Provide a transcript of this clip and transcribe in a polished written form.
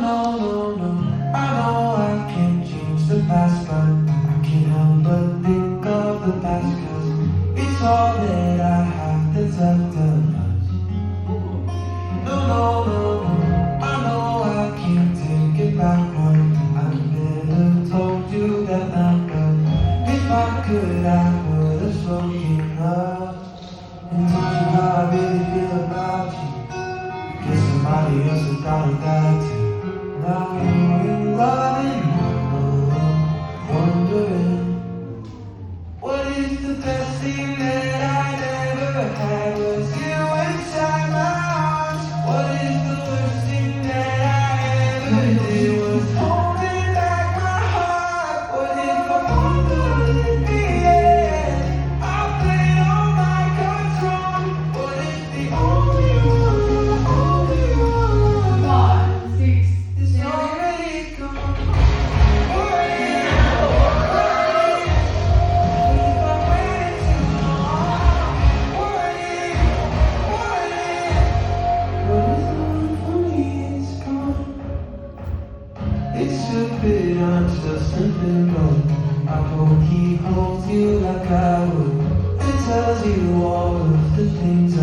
no, no, no. I know I can't change the past, but I can't help but think of the past, 'cause it's all that I have that's left of us. No, no, no, no. I know I can't take it back, but I never told you that now, but if I could, I would have spoken up and told you how I really feel about you. Guess somebody else has thought of that too. Now you're in love and I'm wondering, what is the best thing that I ever had? Was you inside my arms? What is the worst thing that I ever did? Was holding back my heart. What if I wondered the end? I played all my cards wrong. What if the only one 5, 6, is 7. already gone? Worrying, if I waited too long. Worrying, what is the one for me is gone. It's stupid, I'm just simply wrong. I hope he holds you like I would, and tells you all of the things I